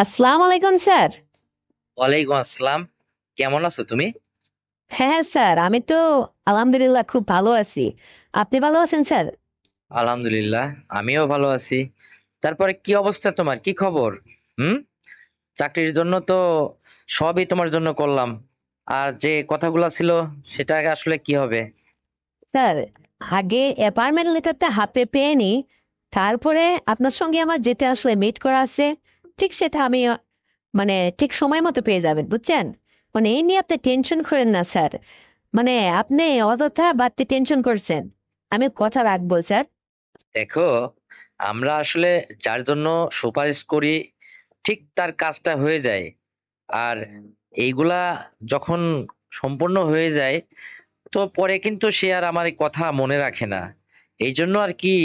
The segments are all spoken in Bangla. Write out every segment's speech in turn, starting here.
আসসালামু আলাইকুম স্যার। ওয়ালাইকুম আসসালাম। কেমন আছো তুমি? হ্যাঁ স্যার, আমি তো আলহামদুলিল্লাহ খুব ভালো আছি। আপনি ভালো আছেন স্যার? আলহামদুলিল্লাহ, আমিও ভালো আছি। তারপরে কি অবস্থা, তোমার কি খবর? হুম। চাকরির জন্য তো সবই তোমার জন্য করলাম, আর যে কথাগুলো ছিল সেটা আসলে কি হবে? স্যার, আগে অ্যাপয়েন্টমেন্ট লেটারটা হাতে পেয়ে নি, তারপরে আপনার সঙ্গে আমার যেটা আসলে মিট করা আছে ঠিক সেটা আমি মানে ঠিক সময় মতো পেয়ে যাবেন, বুঝছেন? মানে এই নিয়ে আপনি টেনশন করেন না স্যার। মানে আপনি অযথা বাড়তি টেনশন করছেন। আমি কথা রাখবো স্যার। দেখো, আমরা আসলে যার জন্য সুপারিশ করি ঠিক তার কাজটা হয়ে যায়। আর এইগুলা যখন সম্পূর্ণ হয়ে যায়, তো পরে কিন্তু সে আর আমার এই কথা মনে রাখে না। এই জন্য আর কি,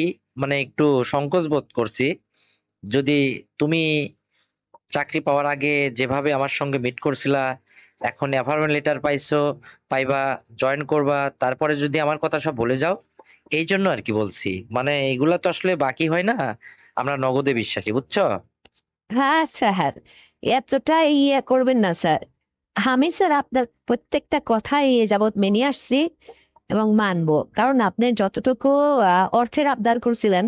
মানে একটু সংকোচ বোধ করছি। যদি তুমি চাকরি পাওয়ার আগে যেভাবে আমার সঙ্গে মিট করছিলা, এখন অ্যাপয়েন্টমেন্ট লেটার পাইছো, পাইবা, জয়েন করবা, তারপরে যদি আমার কথা সব ভুলে যাও। এই জন্য আর কি বলছি, মানে এগুলা তো আসলে বাকি হয় না। আমরা নগদে বিশ্বাসী, বুঝছো? হ্যাঁ স্যার, এতটা ইয়ে করবেন না স্যার। আমি স্যার আপনার প্রত্যেকটা কথাই এ যাবৎ মেনে আসছি এবং মানবো, কারণ আপনি যতটুকু অর্থের আবদার করছিলেন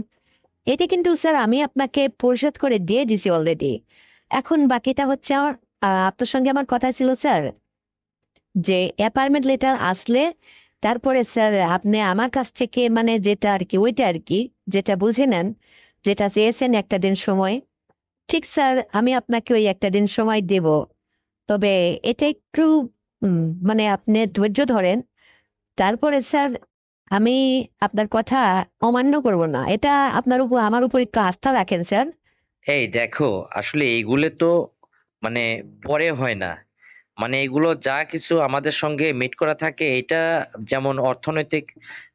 এটি কিন্তু স্যার আমি আপনাকে পরিশোধ করে দিয়ে দিছি অলরেডি। এখন বাকিটা হচ্ছে আমার আপনার সঙ্গে আমার কথা ছিল স্যার যে অ্যাপয়েন্টমেন্ট লেটার আসলে তারপরে স্যার আপনি আমার কাছ থেকে মানে যেটা আর কি ওইটা আর কি যেটা বুঝে নেন, যেটা চেয়েছেন একটা দিন সময়। ঠিক স্যার, আমি আপনাকে ওই একটা দিন সময় দেব। তবে এটা একটু মানে আপনি ধৈর্য ধরেন। তারপরে স্যার আমি আপনার কথা অমান্য করব না, এটা আপনার উপর আমার উপর একটু আস্থা রাখেন স্যার। এই দেখো, আসলে এইগুলো তো মানে পরে হয় না। মানে এগুলো যা কিছু আমাদের সঙ্গে মিট করা থাকে, এটা যেমন অর্থনৈতিক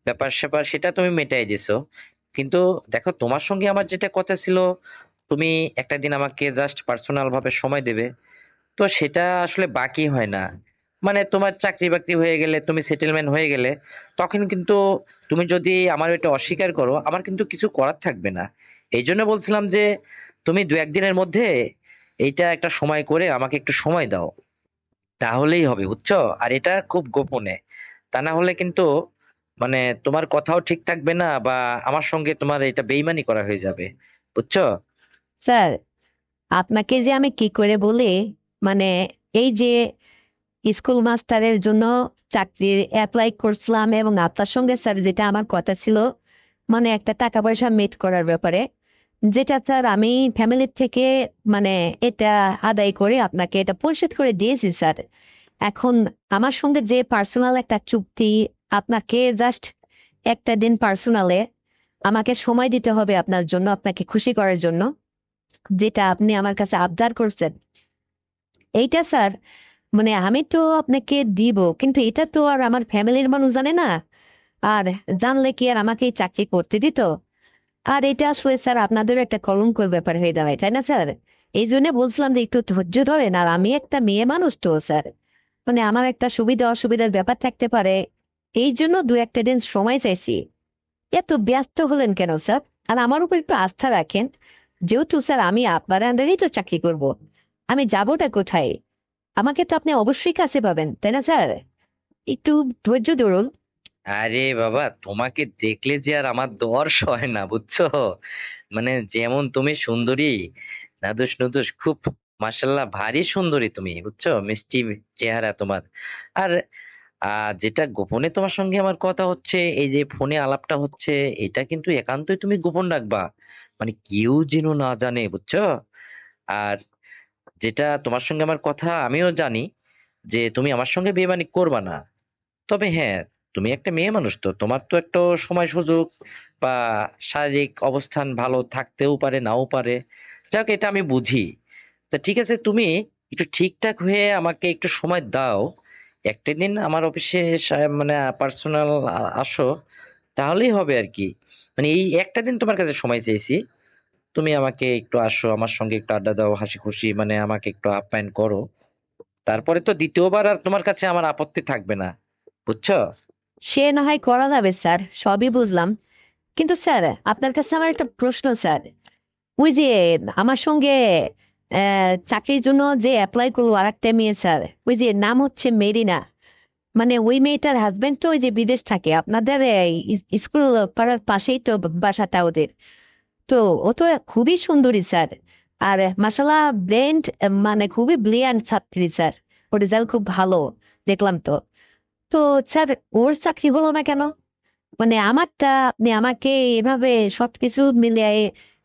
ব্যাপার স্যাপার সেটা তুমি মেটাই দিছো। কিন্তু দেখো, তোমার সঙ্গে আমার যেটা কথা ছিল, তুমি একটা দিন আমাকে জাস্ট পার্সোনাল ভাবে সময় দেবে, তো সেটা আসলে বাকি হয় না। মানে তোমার চাকরি বাকরি হয়ে গেলে, তুমি সেটেলমেন্ট হয়ে গেলে, তখন কিন্তু তুমি যদি আমার এটা অস্বীকার করো, আমার কিন্তু কিছু করার থাকবে না। এই জন্য বলছিলাম যে তুমি দু একদিনের মধ্যে এইটা একটা সময় করে আমাকে একটু সময় দাও, তাহলেই হবে, বুঝছো? আর এটা খুব গোপনে, তা না হলে কিন্তু মানে তোমার কথাও ঠিক থাকবে না, বা আমার সঙ্গে তোমার এটা বেইমানি করা হয়ে যাবে, বুঝছো? স্যার, আপনাকে যে আমি কি করে বলি, মানে এই যে স্কুল মাস্টারের জন্য চাকরির অ্যাপ্লাই করছিলাম এবং আপনার সঙ্গে স্যার যেটা আমার কথা ছিল মানে একটা টাকা পয়সা মেট করার ব্যাপারে, যেটা স্যার আমি ফ্যামিলির থেকে মানে এটা আদায় করে আপনাকে এটা পরিশোধ করে দিয়েছি স্যার। এখন আমার সঙ্গে যে পার্সোনাল একটা চুক্তি, আপনাকে জাস্ট একটা দিন পার্সোনালে আমাকে সময় দিতে হবে আপনার জন্য, আপনাকে খুশি করার জন্য, যেটা আপনি আমার কাছে আবদার করছেন। এইটা স্যার মানে আমি তো আপনাকে দিব, কিন্তু এটা তো আর আমার ফ্যামিলির মানুষ জানে না। আর জানলে কি আর আমাকে এই চাকরি করতে দিত? আর এটা আসলে স্যার আপনাদের একটা কলঙ্কর ব্যাপার হয়ে দাঁড়ায়, তাই না স্যার? এই জন্য বলছিলাম যে একটু ধৈর্য ধরেন। আর আমি একটা মেয়ে মানুষ তো স্যার, মানে আমার একটা সুবিধা অসুবিধার ব্যাপার থাকতে পারে। এই জন্য দু একটা দিন সময় চাইছি। এত ব্যস্ত হলেন কেন স্যার? আর আমার উপর একটু আস্থা রাখেন। যেহেতু স্যার আমি আপনার আন্ডারেই তো চাকরি করব, আমি যাবোটা কোথায়? আমাকে তো আপনি অবশ্যই কাছে পাবেন, তাই না স্যার? একটু ধৈর্য ধরুন। আরে বাবা, তোমাকে দেখলে যে আর আমার দর্শ হয় না, বুঝছো? মানে যেমন তুমি সুন্দরী, নাদুস নুদুস খুব, মাশাল্লাহ ভারী সুন্দরী তুমি, বুঝছো? মিষ্টি চেহারা তোমার। আর যেটা গোপনে তোমার সঙ্গে আমার কথা হচ্ছে, এই যে ফোনে আলাপটা হচ্ছে, এটা কিন্তু একান্তই তুমি গোপন রাখবা, মানে কেউ যেন না জানে, বুঝছো? আর যেটা তোমার সঙ্গে আমার কথা, আমিও জানি যে তুমি আমার সঙ্গে বেইমানি করবা না। তবে হ্যাঁ, তুমি একটা মেয়ে মানুষ, তো তোমার তো একটা সময় সুযোগ বা শারীরিক অবস্থান ভালো থাকতেও পারে, নাও পারে। যাক, এটা আমি বুঝি। তা ঠিক আছে, তুমি একটু ঠিকঠাক হয়ে আমাকে একটু সময় দাও। একটা দিন আমার অফিসে মানে পার্সোনাল আসো, তাহলেই হবে আর কি। মানে এই একটা দিন তোমার কাছে সময় চেয়েছি, তুমি আমাকে একটু আসো, আমার সঙ্গে একটু আড্ডা দাও, হাসি খুশি মানে আমাকে একটু আপ্যায়ন করো। তারপরে তো দ্বিতীয়বার আর তোমার কাছে আমার আপত্তি থাকবে না, বুঝছো? সে না হয় করা যাবে স্যার, সবই বুঝলাম। কিন্তু স্যার আপনার কাছে আমার একটা প্রশ্ন স্যার। ওই যে আমার সঙ্গে চাকরির জন্য যে অ্যাপ্লাই করলো আর একটা মেয়ে স্যার, ওই যে নাম হচ্ছে মেরিনা, মানে ওই মেয়েটার হাজবেন্ড তো ওই যে বিদেশ থাকে, আপনাদের এই স্কুল পাড়ার পাশেই তো বাসাটা ওদের। তো ও তো খুবই সুন্দরী স্যার, আর মাসাল্লাহ ব্রেন্ড, মানে খুবই ব্রিলিয়ান্ট ছাত্রী স্যার, ওর রেজাল্ট খুব ভালো দেখলাম তো। তো স্যার ওর চাকরি হলো না কেন? মানে আমারটা আপনি আমাকে এভাবে সবকিছু মিলিয়ে,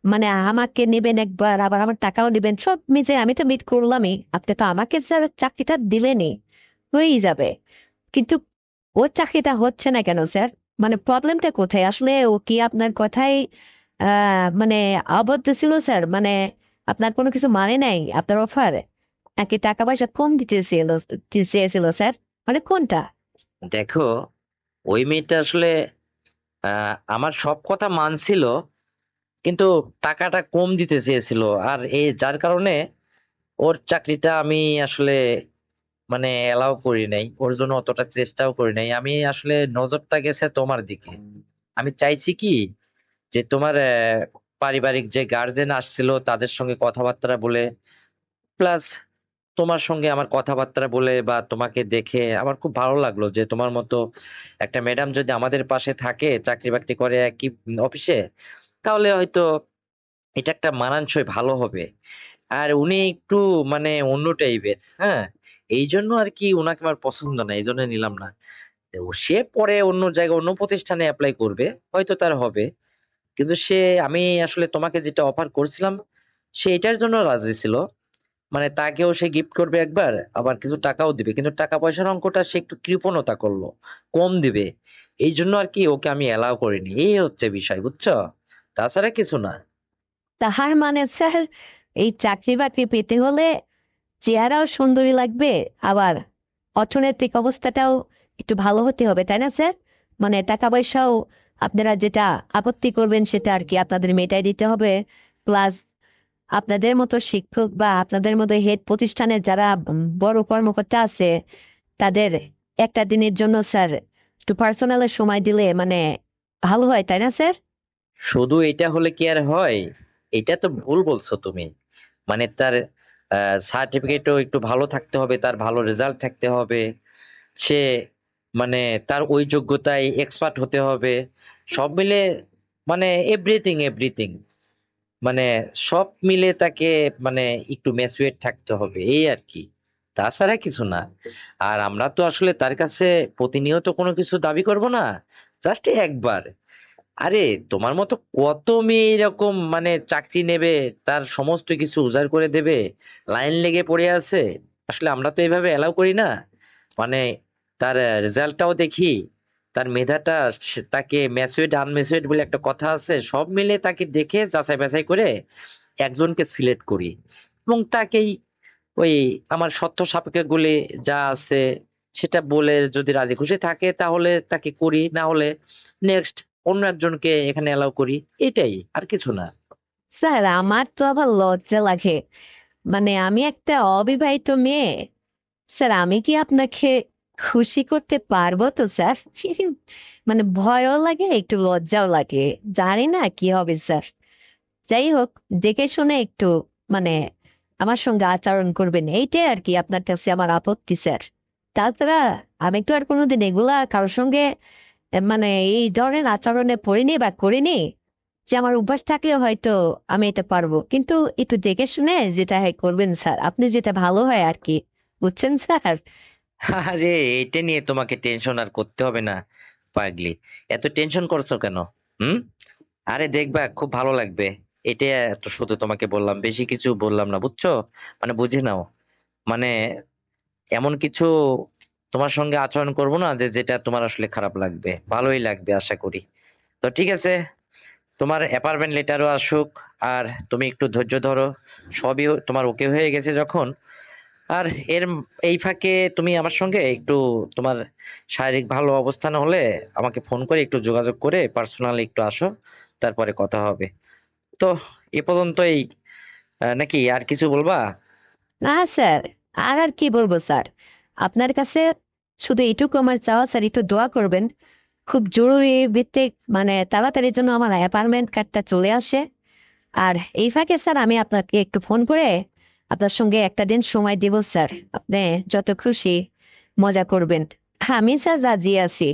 মানে আমাকে নেবেন একবার আবার আমার টাকাও নেবেন, সব মিলে আমি তো মিট করলামই, আপনি তো আমাকে স্যার চাকরিটা দিলেনই, হয়েই যাবে। কিন্তু ওর চাকরিটা হচ্ছে না কেন স্যার? মানে প্রবলেমটা কোথায় আসলে? ও কি আপনার কথাই মানে অবদ্ধ ছিল স্যার? মানে আপনার কোনো কিছু মানে নাই আপনার অফার, নাকি টাকা পয়সা কম চেয়েছিল স্যার? মানে কোনটা? দেখো, ওই মেয়েটা আসলে আমার সব কথা মানছিল, কিন্তু টাকাটা কম দিতে চেয়েছিল। আর এই যার কারণে ওর চাকরিটা আমি আসলে মানে এলাও করি নাই, ওর জন্য অতটা চেষ্টাও করি নাই। আমি আসলে নজরটা গেছে তোমার দিকে। আমি চাইছি কি, যে তোমার পারিবারিক যে গার্জেন আসছিল তাদের সঙ্গে কথাবার্তা বলে, প্লাস তোমার সঙ্গে আমার কথাবার্তা বলে বা তোমাকে দেখে আমার খুব ভালো লাগলো যে তোমার মতো একটা ম্যাডাম যদি আমাদের পাশে থাকে, চাকরি বাকরি করে একই অফিসে, তাহলে হয়তো এটা একটা মানানসই ভালো হবে। আর উনি একটু মানে অন্য টাইপের, হ্যাঁ, এই জন্য আর কি উনাকে আমার পছন্দ না, এই জন্য নিলাম না। তো সে পরে অন্য জায়গায় অন্য প্রতিষ্ঠানে অ্যাপ্লাই করবে, হয়তো তার হবে। কিন্তু সে, আমি আসলে তোমাকে যেটা অফার করছিলাম, সে এটার জন্য রাজি ছিল। মানে তাকেও সে গিফট করবে একবার, আবার কিছু টাকাও দিবে, কিন্তু টাকা পয়সার অঙ্কটা সে একটু কৃপণতা করলো, কম দিবে। এই জন্য আর কি ওকে আমি এলাও করিনি, এই হচ্ছে বিষয়, বুঝছো? তাছাড়া কিছু না। তাহার মানে স্যার এই চাকরি বাকরি পেতে হলে চেহারাও সুন্দরী লাগবে, আবার অর্থনৈতিক অবস্থাটাও একটু ভালো হতে হবে, তাই না স্যার? মানে টাকা পয়সাও আপনারা যেটা আপত্তি করবেন সেটা আর কি আপনাদের মেটাই দিতে হবে। প্লাস আপনাদের মতো শিক্ষক বা আপনাদের মতো হেড প্রতিষ্ঠানের যারা বড় কর্মকর্তা আছে, তাদের একটা দিনের জন্য স্যার একটু পার্সোনালের সময় দিলে মানে ভালো হয়, তাই না স্যার? শুধু এটা হলে কি আর হয়? এটা তো ভুল বলছো তুমি। মানে তার সার্টিফিকেটও একটু ভালো থাকতে হবে, তার ভালো রেজাল্ট থাকতে হবে, সে মানে তার ওই যোগ্যতায় এক্সপার্ট হতে হবে, সব মিলে মানে এভরিথিং এভরিথিং, মানে সব মিলে তাকে মানে একটু ম্যাচুরেট থাকতে হবে, এই আর কি। তাছাড়া কিছু না। আর আমরা তো আসলে তার কাছে প্রতিনিয়ত কোনো কিছু দাবি করব না, জাস্ট একবার। আরে, তোমার মতো কত মেয়ে এরকম মানে চাকরি নেবে, তার সমস্ত কিছু উজাড় করে দেবে, লাইন লেগে পড়ে আছে। আসলে আমরা তো এইভাবে এলাও করি না। মানে তার রেজাল্টটাও দেখি, তার মেধাটা, তাকে ম্যাচুয়েড আনম্যাচুয়েড বলে একটা কথা আছে, সব মিলে তাকে দেখে যাচাই বাছাই করে একজনকে সিলেক্ট করি, এবং তাকেই ওই আমার শর্ত সাপেক্ষে গুলি যা আছে সেটা বলে যদি রাজি খুশি থাকে তাহলে তাকে করি, না হলে নেক্সট অন্য একজনকে এখানে এলাও করি, এটাই, আর কিছু না। স্যার আমার তো আবার লজ্জা লাগে, মানে আমি একটা অবিবাহিত মেয়ে স্যার, আমি কি আপনাকে খুশি করতে পারবো তো স্যার? মানে ভয়ও লাগে একটু লজ্জাও লাগে, জানি না কি হবে স্যার। যাই হোক, দেখে শুনে একটু মানে আমার সঙ্গে আচরণ করবেন, এইটাই আর কি আপনার কাছে আমার আপত্তি স্যার। তাছাড়া আমি তো আর কোনোদিন এগুলা কারোর সঙ্গে মানে এই ধরনের আচরণে পড়িনি বা করিনি, যে আমার অভ্যাস থাকলে হয়তো আমি এটা পারবো, কিন্তু একটু দেখে শুনে যেটা হয় করবেন স্যার, আপনি যেটা ভালো হয় আর কি, বুঝছেন স্যার? আরে, এটা নিয়ে তোমাকে টেনশন আর করতে হবে না, পাগলি। এত টেনশন করছো কেন? হুম। আরে দেখবা, খুব ভালো লাগবে। এটা এত শুধু তোমাকে বললাম, বেশি কিছু বললাম না, বুঝছো? মানে বুঝে নাও। মানে এমন কিছু তোমার সঙ্গে আচরণ করব না যে যেটা তোমার আসলে খারাপ লাগবে, ভালোই লাগবে আশা করি। তো ঠিক আছে, তোমার অ্যাপার্টমেন্ট লেটারও আসুক, আর তুমি একটু ধৈর্য ধরো। সবই তোমার ওকে হয়ে গেছে যখন, আর এর এই ফাঁকে তুমি আমার সঙ্গে একটু তোমার শারীরিক ভালো অবস্থা না হলে আমাকে ফোন করে একটু যোগাযোগ করে পার্সোনালি একটু আসো, তারপরে কথা হবে। তো এ পর্যন্তই, নাকি আর কিছু বলবা? না স্যার, আর আর কি বলবো স্যার, আপনার কাছে শুধু এইটুকু আমার চাওয়া স্যার, একটু দোয়া করবেন খুব জরুরি ভিত্তিক, মানে তাড়াতাড়ির জন্য আমার অ্যাপার্টমেন্ট কার্ডটা চলে আসে। আর এই ফাঁকে স্যার আমি আপনাকে একটু ফোন করে আপনার সঙ্গে একটা দিন সময় দিব স্যার, আপনি যত খুশি মজা করবেন। আমি স্যার রাজি আছি,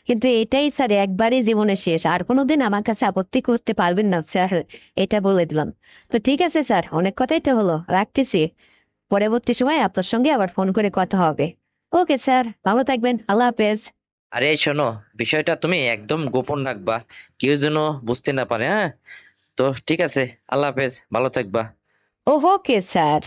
কিন্তু এটাই স্যার একবারই জীবনে শেষ, আর কোনোদিন আমার কাছে আপত্তি করতে পারবেন না স্যার, এটা বলে দিলাম। তো ঠিক আছে স্যার, অনেক কথাই তো হলো, রাখতেছি। পরবর্তী সময় আপনার সঙ্গে আবার ফোন করে কথা হবে। ওকে স্যার, ভালো থাকবেন, আল্লাহ হাফেজ। আরে এই শোনো, বিষয়টা তুমি একদম গোপন রাখবা, কেউ যেন বুঝতে না পারে, হ্যাঁ? তো ঠিক আছে, আল্লাহ হাফেজ, ভালো থাকবা। ও ওকে স্যার।